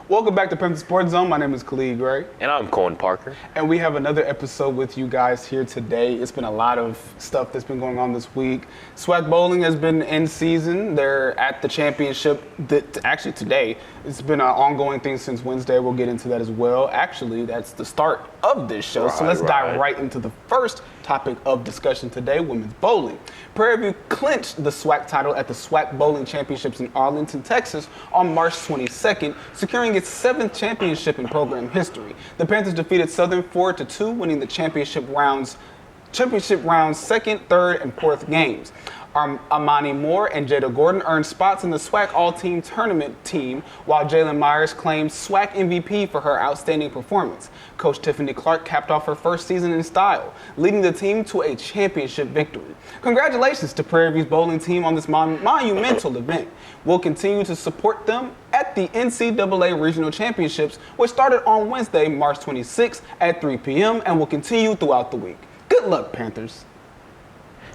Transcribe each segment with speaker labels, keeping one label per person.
Speaker 1: Welcome back to Panther Sports Zone. My name is Khalid Gray.
Speaker 2: And I'm Cohen Parker.
Speaker 1: And we have another episode with you guys here today. It's been a lot of stuff that's been going on this week. SWAC bowling has been in season. They're at the championship actually today. It's been an ongoing thing since Wednesday. We'll get into that as well. Actually, that's the start of this show. So let's dive right into the first topic of discussion today, women's bowling. Prairie View clinched the SWAC title at the SWAC Bowling Championships in Arlington, Texas on March 22nd, securing its 7th championship in program history. The Panthers defeated Southern 4-2, winning the championship rounds second, third, and fourth games. Amani Moore and Jada Gordon earned spots in the SWAC All-Team Tournament team, while Jalen Myers claimed SWAC MVP for her outstanding performance. Coach Tiffany Clark capped off her first season in style, leading the team to a championship victory. Congratulations to Prairie View's bowling team on this monumental event. We'll continue to support them at the NCAA Regional Championships, which started on Wednesday, March 26th at 3 p.m. and will continue throughout the week. Good luck, Panthers.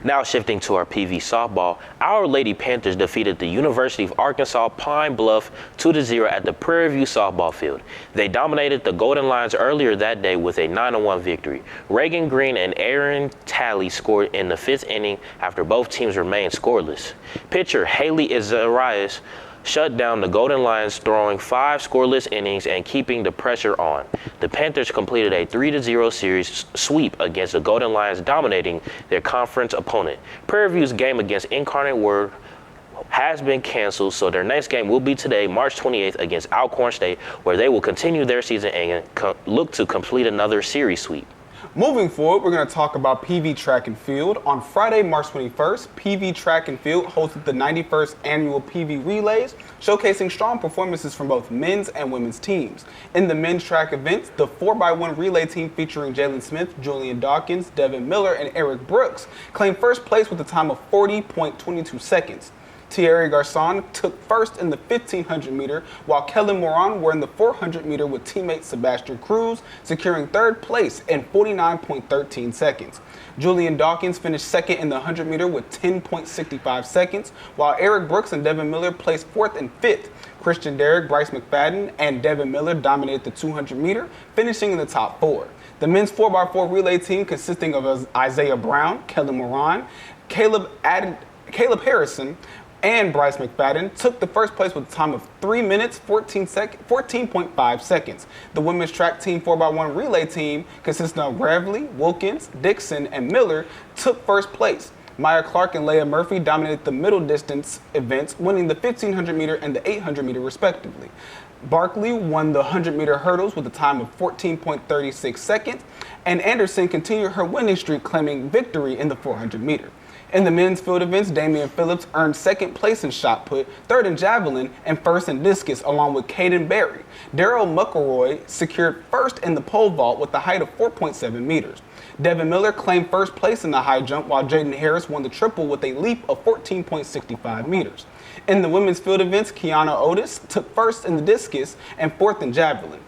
Speaker 2: Now shifting to our PV softball, our Lady Panthers defeated the University of Arkansas Pine Bluff 2-0 at the Prairie View Softball field. They dominated the Golden Lions earlier that day with a 9-1 victory. Reagan Green and Aaron Talley scored in the 5th inning after both teams remained scoreless. Pitcher Haley Izarias shut down the Golden Lions, throwing 5 scoreless innings and keeping the pressure on. The Panthers completed a 3-0 series sweep against the Golden Lions, dominating their conference opponent. Prairie View's game against Incarnate Word has been canceled, so their next game will be today, March 28th, against Alcorn State, where they will continue their season and look to complete another series sweep.
Speaker 1: Moving forward, we're going to talk about PV Track and Field. On Friday, March 21st, PV Track and Field hosted the 91st Annual PV Relays, showcasing strong performances from both men's and women's teams. In the men's track events, the 4x1 relay team featuring Jalen Smith, Julian Dawkins, Devin Miller, and Eric Brooks claimed first place with a time of 40.22 seconds. Thierry Garçon took first in the 1500 meter, while Kellen Moran were in the 400 meter with teammate Sebastian Cruz, securing third place in 49.13 seconds. Julian Dawkins finished second in the 100 meter with 10.65 seconds, while Eric Brooks and Devin Miller placed fourth and fifth. Christian Derrick, Bryce McFadden, and Devin Miller dominated the 200 meter, finishing in the top 4. The men's 4x4 relay team, consisting of Isaiah Brown, Kellen Moran, Caleb Harrison, and Bryce McFadden, took the first place with a time of 3 minutes, 14.5 seconds. The women's track team 4x1 relay team, consisting of Gravely, Wilkins, Dixon, and Miller, took first place. Maya Clark and Leah Murphy dominated the middle distance events, winning the 1500 meter and the 800 meter respectively. Barkley won the 100 meter hurdles with a time of 14.36 seconds, and Anderson continued her winning streak, claiming victory in the 400 meter. In the men's field events, Damian Phillips earned second place in shot put, third in javelin, and first in discus, along with Caden Berry. Daryl McElroy secured first in the pole vault with a height of 4.7 meters. Devin Miller claimed first place in the high jump, while Jaden Harris won the triple with a leap of 14.65 meters. In the women's field events, Kiana Otis took first in the discus and fourth in javelin.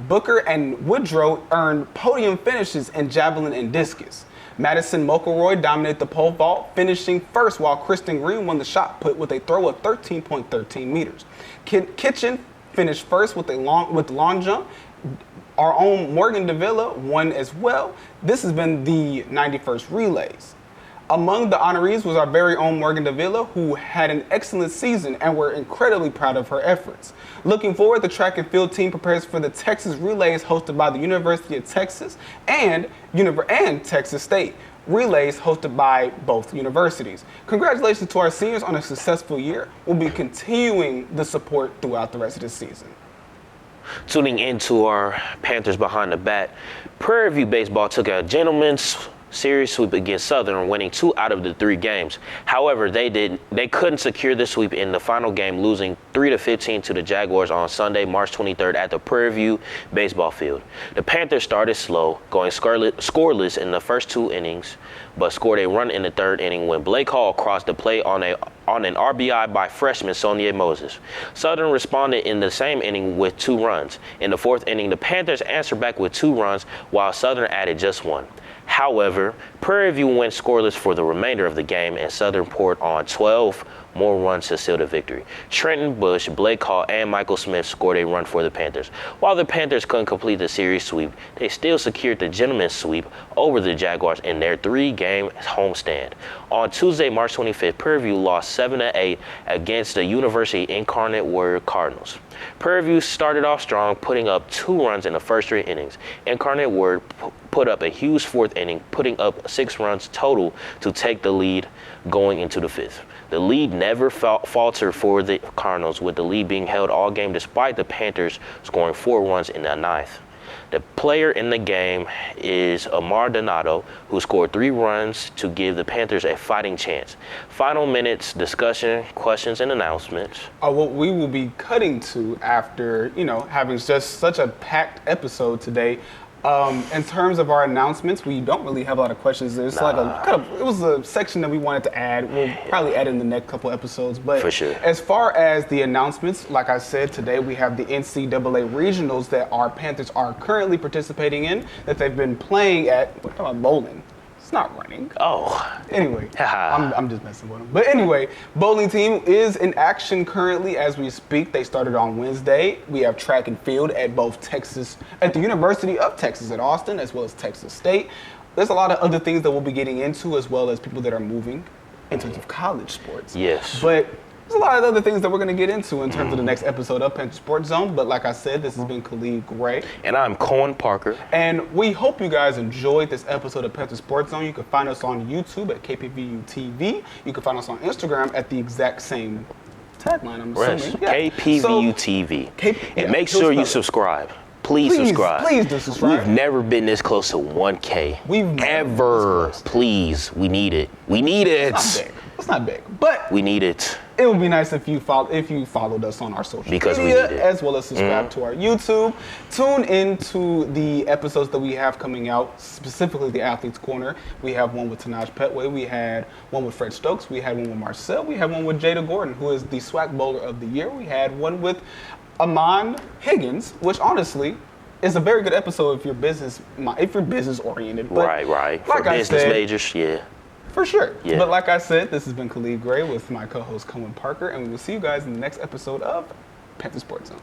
Speaker 1: Booker and Woodrow earned podium finishes in javelin and discus. Madison Mokoroy dominated the pole vault, finishing first, while Kristen Green won the shot put with a throw of 13.13 meters. Kitchen finished first with long jump. Our own Morgan Davila won as well. This has been the 91st relays. Among the honorees was our very own Morgan Davila, who had an excellent season, and we're incredibly proud of her efforts. Looking forward, the track and field team prepares for the Texas Relays hosted by the University of Texas and Texas State. Relays hosted by both universities. Congratulations to our seniors on a successful year. We'll be continuing the support throughout the rest of the season.
Speaker 2: Tuning into our Panthers behind the bat, Prairie View baseball took a gentleman's series sweep against Southern, winning 2 out of the 3 games. However, they couldn't secure the sweep in the final game, losing 3-15 to the Jaguars on Sunday, March 23rd at the Prairie View baseball field. The Panthers started slow, going scoreless in the first 2 innings, but scored a run in the 3rd inning when Blake Hall crossed the plate on an RBI by freshman Sonia Moses. Southern responded in the same inning with 2 runs. In the 4th inning, the Panthers answered back with 2 runs, while Southern added just 1. However, Prairie View went scoreless for the remainder of the game, and Southern poured on 12 more runs to seal the victory. Trenton Bush, Blake Hall, and Michael Smith scored a run for the Panthers. While the Panthers couldn't complete the series sweep, they still secured the gentleman's sweep over the Jaguars in their 3-game homestand. On Tuesday, March 25th, Prairie View lost 7-8 against the University Incarnate Warrior Cardinals. Prairie View started off strong, putting up 2 runs in the first 3 innings. Incarnate Warrior put up a huge 4th inning, putting up 6 runs total to take the lead going into the 5th. The lead never faltered for the Cardinals, with the lead being held all game despite the Panthers scoring 4 runs in the 9th. The player in the game is Amar Donato, who scored 3 runs to give the Panthers a fighting chance. Final minutes, discussion, questions, and announcements.
Speaker 1: What we will be cutting to after, having just such a packed episode today. In terms of our announcements, we don't really have a lot of questions. It's like it was a section that we wanted to add. We'll probably add in the next couple episodes. But
Speaker 2: for sure. As
Speaker 1: far as the announcements, like I said, today we have the NCAA regionals that our Panthers are currently participating in, that they've been playing at, what about bowling? It's not running.
Speaker 2: Oh.
Speaker 1: Anyway, I'm just messing with them. But anyway, bowling team is in action currently as we speak. They started on Wednesday. We have track and field at at the University of Texas at Austin, as well as Texas State. There's a lot of other things that we'll be getting into, as well as people that are moving in terms of college sports.
Speaker 2: Yes.
Speaker 1: But there's a lot of other things that we're going to get into in terms of the next episode of Panther Sports Zone. But like I said, this has been Khalid Gray.
Speaker 2: And I'm Cohen Parker.
Speaker 1: And we hope you guys enjoyed this episode of Panther Sports Zone. You can find us on YouTube at KPVU-TV. You can find us on Instagram at the exact same tagline, I'm assuming. Yeah.
Speaker 2: KPVU-TV. And make sure you subscribe. Please subscribe.
Speaker 1: Please do subscribe.
Speaker 2: We've never been this close to 1K.
Speaker 1: We've never
Speaker 2: ever. Please, we need it. We need it.
Speaker 1: It's not big, but
Speaker 2: we need it.
Speaker 1: It would be nice if you followed us on our social
Speaker 2: because
Speaker 1: media,
Speaker 2: we need it.
Speaker 1: as well as subscribe to our YouTube. Tune into the episodes that we have coming out, specifically the Athletes Corner. We have one with Tanaj Petway. We had one with Fred Stokes. We had one with Marcel. We had one with Jada Gordon, who is the SWAC Bowler of the Year. We had one with Amon Higgins, which honestly is a very good episode if you're business oriented.
Speaker 2: Right.
Speaker 1: Like
Speaker 2: for business majors, yeah.
Speaker 1: For sure.
Speaker 2: Yeah.
Speaker 1: But like I said, this has been Khalid Gray with my co-host Cohen Parker, and we will see you guys in the next episode of Panther Sports Zone.